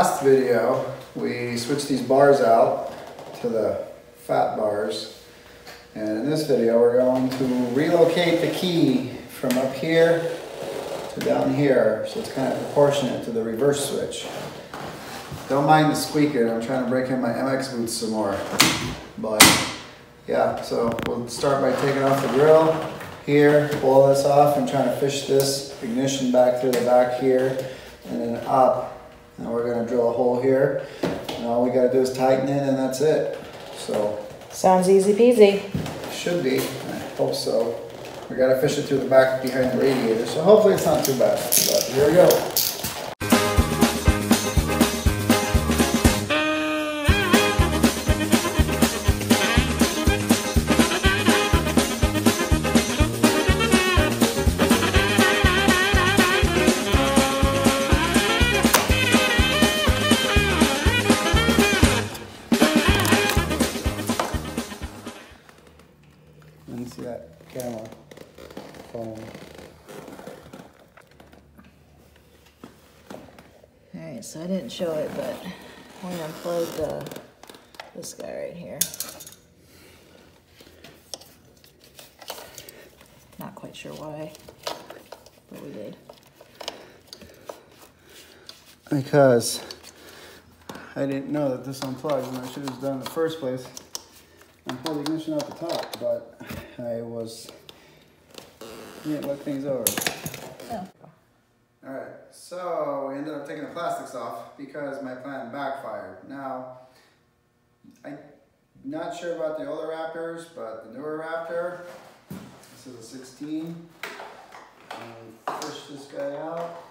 last video, we switched these bars out to the fat bars. And in this video, we're going to relocate the key from up here to down here. So it's kind of proportionate to the reverse switch. Don't mind the squeaker. I'm trying to break in my MX boots some more. But yeah, so we'll start by taking off the grill here, pull this off and trying to fish this ignition back through the back here and then up. And we're gonna drill a hole here. And all we gotta do is tighten it and that's it. So. Sounds easy peasy. Should be, I hope so. We gotta fish it through the back behind the radiator. So hopefully it's not too bad, but here we go. Let me see that camera phone. Alright, so I didn't show it, but we unplugged this guy right here. Not quite sure why, but we did. Because I didn't know that this unplugged and I should have done it in the first place. And pull the ignition out the top, but I didn't look things over. Oh. Alright, so we ended up taking the plastics off because my plan backfired. Now, I'm not sure about the older Raptors, but the newer Raptor, this is a 16. And push this guy out.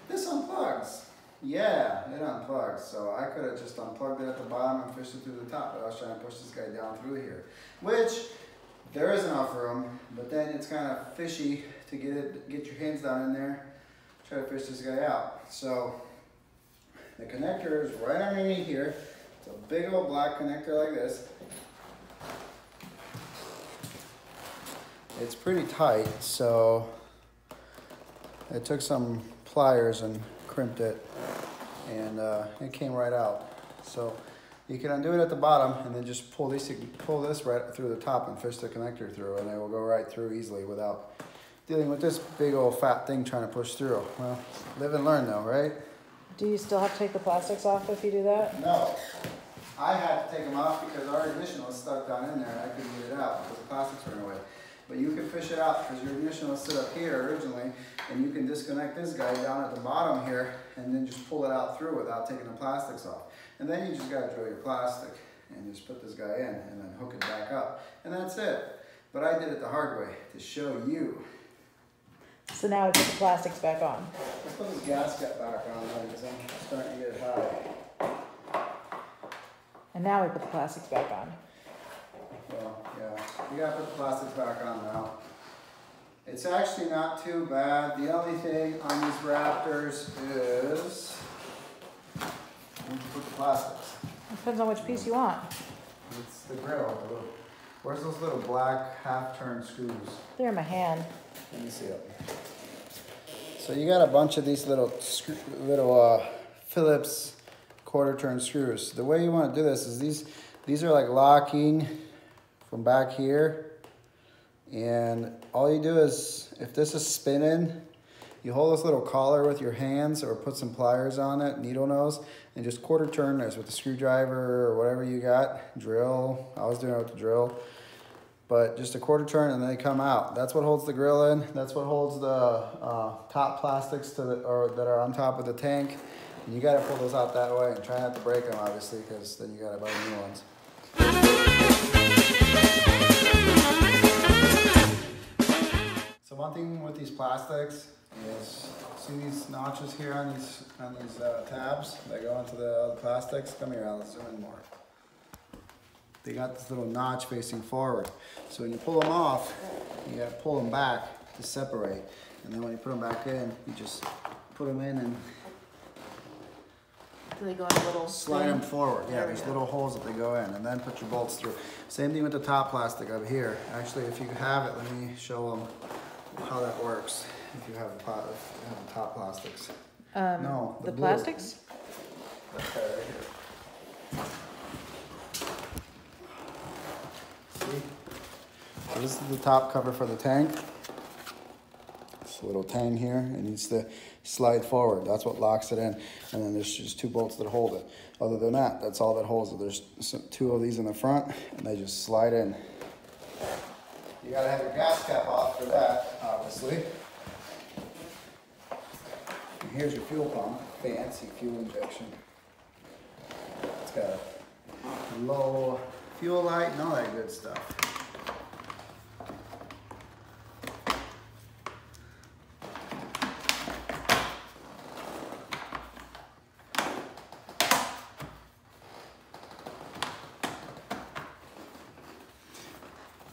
This unplugs. Yeah, it unplugs. So I could have just unplugged it at the bottom and fished it through the top, but I was trying to push this guy down through here. Which, there is enough room, but then it's kind of fishy to get your hands down in there, try to fish this guy out. So, the connector is right underneath here. It's a big old black connector like this. It's pretty tight, so I took some pliers and crimped it, and it came right out. So you can undo it at the bottom and then just pull this right through the top and fish the connector through, and it will go right through easily without dealing with this big old fat thing trying to push through. Well, live and learn though, right? Do you still have to take the plastics off if you do that? No. I had to take them off because our ignition was stuck down in there and I couldn't get it out because the plastics were away. But you can fish it out because your ignition was set up here originally, and you can disconnect this guy down at the bottom here and then just pull it out through without taking the plastics off. And then you just gotta drill your plastic and just put this guy in and then hook it back up. And that's it. But I did it the hard way to show you. So now we put the plastics back on. Let's put this gasket back on because I'm starting to get high. And now we put the plastics back on. Well, yeah, you gotta put the plastics back on now. It's actually not too bad. The only thing on these Raptors is you need to put the plastics. Depends on which piece you want. It's the grill. Where's those little black half-turn screws? They're in my hand. Let me see it. So you got a bunch of these little Phillips quarter-turn screws. The way you want to do this is these are like locking from back here, and all you do is, if this is spinning, you hold this little collar with your hands or put some pliers on it, needle nose, and just quarter turn this with a screwdriver or whatever you got, drill. I was doing it with the drill, but just a quarter turn and they come out. That's what holds the grill in. That's what holds the top plastics that are on top of the tank. And you gotta pull those out that way and try not to break them, obviously, because then you gotta buy new ones. So one thing with these plastics is, see these notches here on these tabs that go into the plastics? Come here, I'll zoom in more. They got this little notch facing forward. So when you pull them off, you gotta pull them back to separate. And then when you put them back in, you just put them in and Do they go in a little slide them forward. Yeah, there's little holes that they go in, and then put your bolts through. Same thing with the top plastic up here. Actually, if you have it, let me show them how that works. If you have the top plastics. No, the blue. plastics? Okay, right here. See? So this is the top cover for the tank. This little tang here, it needs to slide forward. That's what locks it in. And then there's just 2 bolts that hold it. Other than that, that's all that holds it. There's 2 of these in the front, and they just slide in. You gotta have your gas cap off for that, obviously. And here's your fuel pump, fancy fuel injection. It's got a low fuel light and all that good stuff.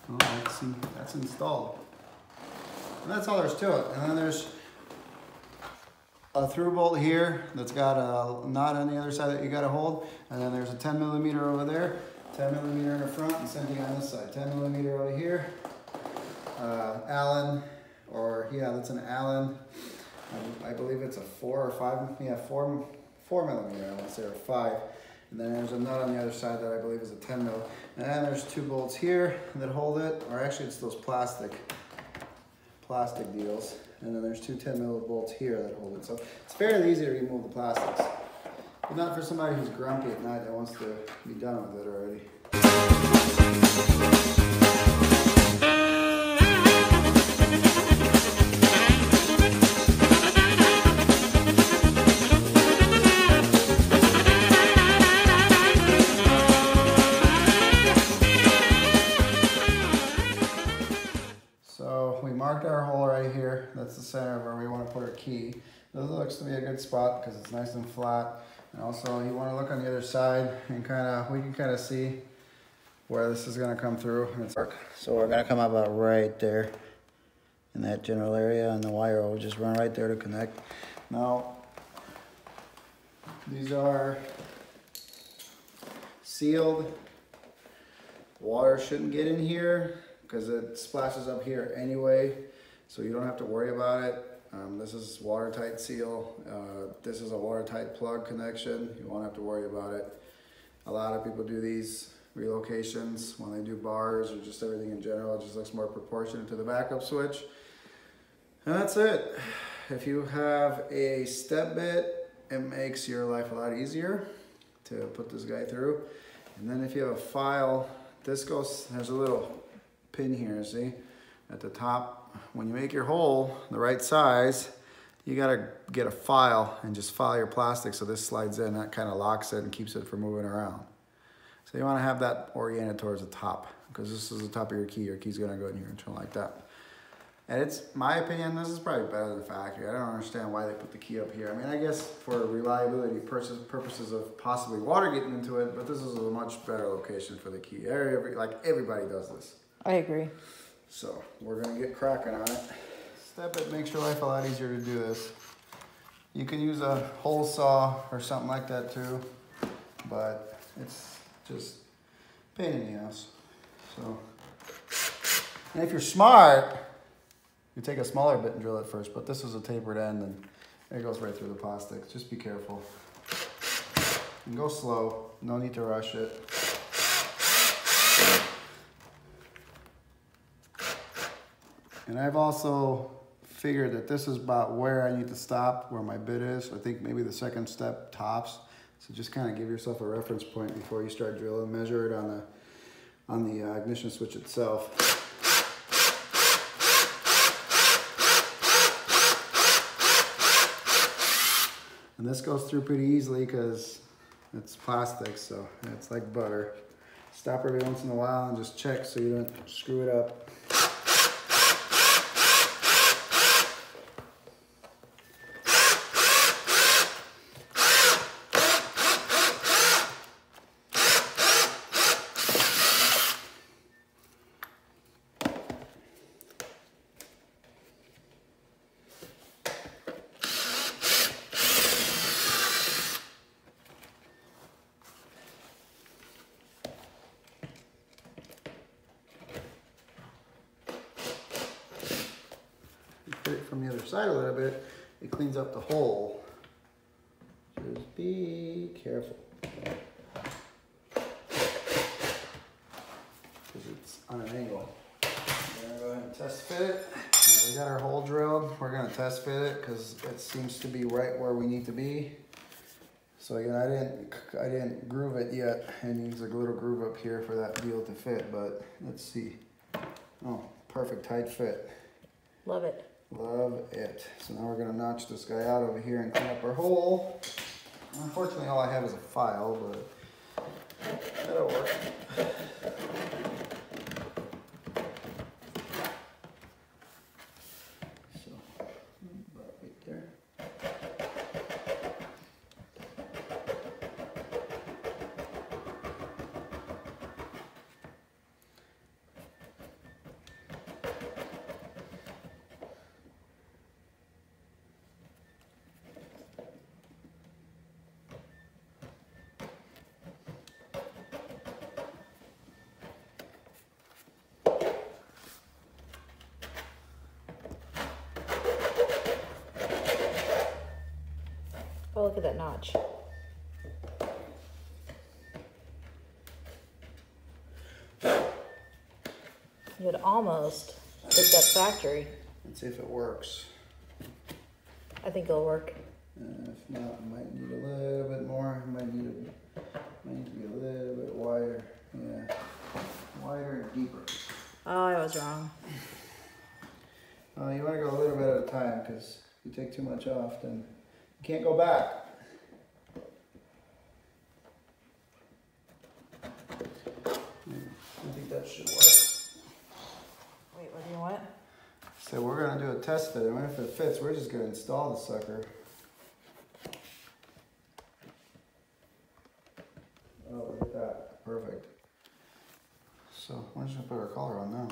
Oh, that's installed. And that's all there's to it. And then there's a through bolt here that's got a knot on the other side that you gotta hold. And then there's a 10 millimeter over there, 10 millimeter in the front, and something on this side. 10 millimeter over here. Allen, or yeah, that's an Allen. I believe it's a 4 or 5, yeah, 4 millimeter, I want to say, or 5. And then there's a nut on the other side that I believe is a 10 mil. And then there's 2 bolts here that hold it, or actually it's those plastic deals. And then there's 2 10 mil bolts here that hold it. So it's fairly easy to remove the plastics. But not for somebody who's grumpy at night that wants to be done with it already. So we marked our hole right here. That's the center where we want to put our key. This looks to be a good spot because it's nice and flat. And also you want to look on the other side and we can kind of see where this is going to come through. So we're going to come about right there in that general area, and the wire will just run right there to connect. Now, these are sealed. Water shouldn't get in here because it splashes up here anyway, so you don't have to worry about it. This is watertight seal. This is a watertight plug connection. You won't have to worry about it. A lot of people do these relocations when they do bars or just everything in general. It just looks more proportionate to the backup switch. And that's it. If you have a step bit, it makes your life a lot easier to put this guy through. And then if you have a file, there's a little pin here, see, at the top. When you make your hole the right size, you gotta get a file and just file your plastic so this slides in. That kind of locks it and keeps it from moving around. So you want to have that oriented towards the top, because this is the top of your key. Your key's gonna go in here and something like that. And it's my opinion, this is probably better than the factory. I don't understand why they put the key up here. I mean, I guess for reliability purposes of possibly water getting into it, but this is a much better location for the key. Like everybody does this. I agree. So we're gonna get cracking on it. Step it makes your life a lot easier to do this. You can use a hole saw or something like that too, but it's just a pain in the ass. So, and if you're smart, you take a smaller bit and drill it first, but this is a tapered end and it goes right through the plastic. Just be careful. And go slow, no need to rush it. And I've also figured that this is about where I need to stop, where my bit is. I think maybe the second step tops. So just kind of give yourself a reference point before you start drilling. Measure it on the ignition switch itself. And this goes through pretty easily because it's plastic, so it's like butter. Stop every once in a while and just check so you don't screw it up. Hit it from the other side a little bit, it cleans up the hole. be careful. Because it's on an angle. We're gonna go ahead and test fit it. Now we got our hole drilled. We're gonna test fit it because it seems to be right where we need to be. So again, I didn't groove it yet, and use a little groove up here for that deal to fit. But let's see. Oh, perfect tight fit. Love it. Love it. So now we're gonna notch this guy out over here and clean up our hole. Unfortunately, all I have is a file, but that'll work. So, about right there. Oh, look at that notch. You would almost hit that factory. Let's see if it works. I think it'll work. If not, I might need a little bit more. Might need to be a little bit wider. Yeah, wider and deeper. Oh, I was wrong. You want to go a little bit at a time, because if you take too much off, then you can't go back. I think that should work. Wait, what do you want? So we're going to do a test fit, and if it fits, we're just going to install the sucker. Oh, look at that. Perfect. So we're just going to put our collar on now.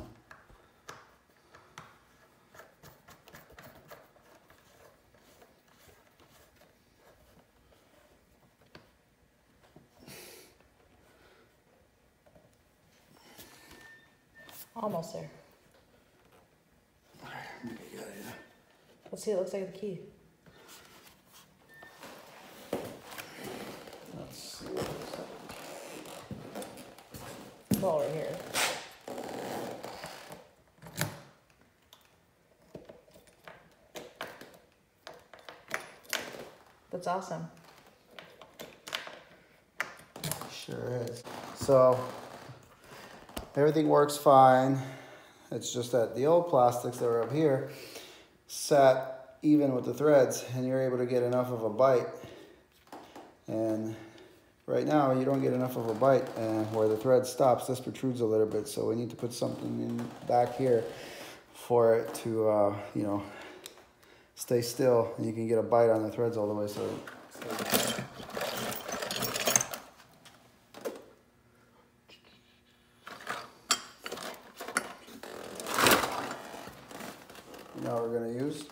Almost there. Let's see, it looks like the key. Let's see what Well, right here. That's awesome. Sure is. So everything works fine. It's just that the old plastics that were up here sat even with the threads, and you're able to get enough of a bite. And right now you don't get enough of a bite, and where the thread stops, this protrudes a little bit. So we need to put something in back here for it to, you know, stay still, and you can get a bite on the threads all the way. So now we're going to use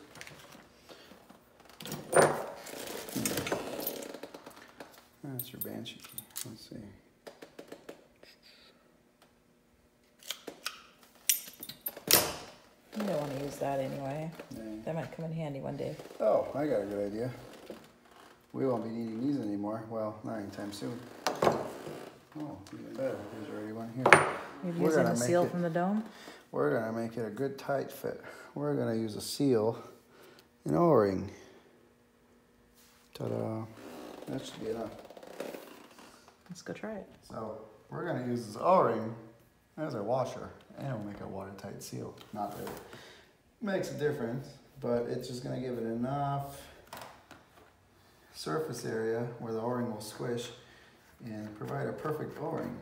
that's your Banshee key. Let's see. You don't want to use that anyway. Yeah. That might come in handy one day. Oh, I got a good idea. We won't be needing these anymore. Well, not anytime soon. Oh, even better. There's already one here. You're using a seal from the dome? We're going to make it a good tight fit. We're going to use a seal, an O-ring. Ta-da. That should be enough. Let's go try it. So we're going to use this O-ring as our washer, and it'll make a watertight seal. Not that it makes a difference, but it's just going to give it enough surface area where the O-ring will squish and provide a perfect O-ring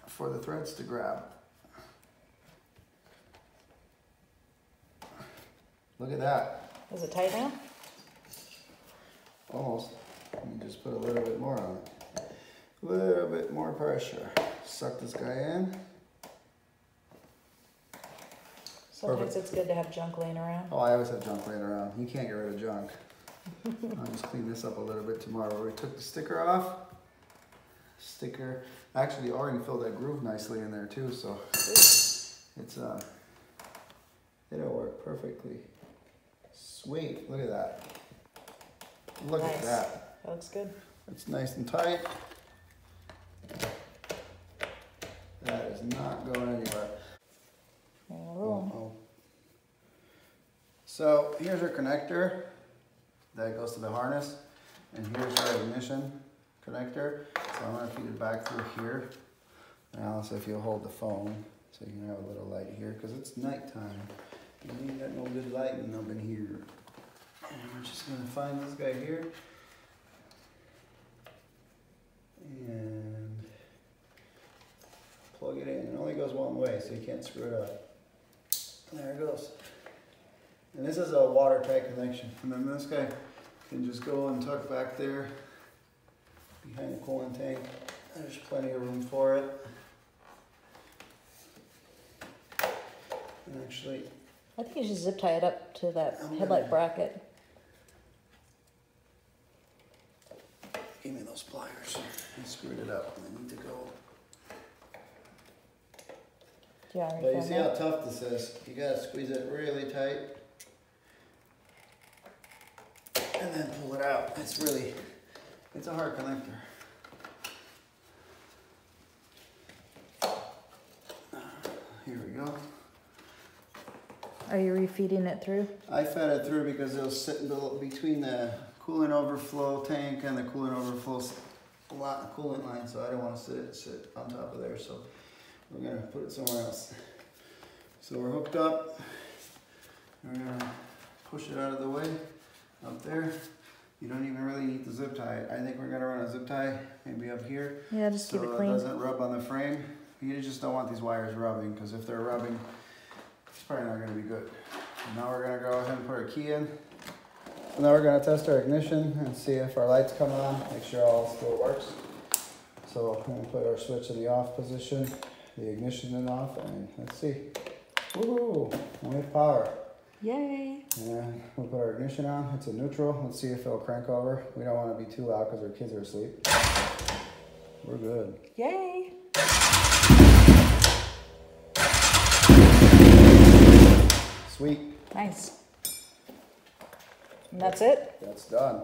for the threads to grab. Look at that. Is it tight now? Almost. Let me just put a little bit more on it. A little bit more pressure. Suck this guy in. Sometimes Perfect. it's good to have junk laying around. Oh, I always have junk laying around. You can't get rid of junk. I'll just clean this up a little bit tomorrow. We took the sticker off. Sticker. Actually, the O-ring filled that groove nicely in there too, so it's it'll work perfectly. Sweet. Look at that. Look Nice. at that. That looks good. It's nice and tight. That is not going anywhere. Roll. So here's your connector that goes to the harness, and here's our ignition connector. So I'm going to feed it back through here. Now, so if you'll hold the phone, so you can have a little light here, because it's nighttime. And you ain't got no good lighting up in here. And we're just going to find this guy here. And plug it in. It only goes one way, so you can't screw it up. There it goes. And this is a watertight connection. And then this guy can just go and tuck back there behind the coolant tank. There's plenty of room for it. And actually, I think you should zip tie it up to that headlight bracket. Give me those pliers. I screwed it up. I need to go. Yeah, But you see how tough this is? You gotta squeeze it really tight. And then pull it out. It's a hard connector. Here we go. Are you refeeding it through? I fed it through because it'll sit between the coolant overflow tank and the coolant overflow coolant line, so I don't want to sit on top of there, so we're going to put it somewhere else. So we're hooked up. We're going to push it out of the way up there. You don't even really need to zip tie it. I think we're going to run a zip tie maybe up here. Yeah, just keep it So clean. it doesn't rub on the frame. You just don't want these wires rubbing, because if they're rubbing, it's probably not going to be good. Now we're going to go ahead and put our key in. So now we're going to test our ignition and see if our lights come on, make sure all still works. So I'm going to put our switch in the off position, the ignition in off, and let's see. Woohoo! We have power. Yay! And we'll put our ignition on. It's a neutral. Let's see if it'll crank over. We don't want to be too loud because our kids are asleep. We're good. Yay! Sweet. Nice. And that's it? That's done.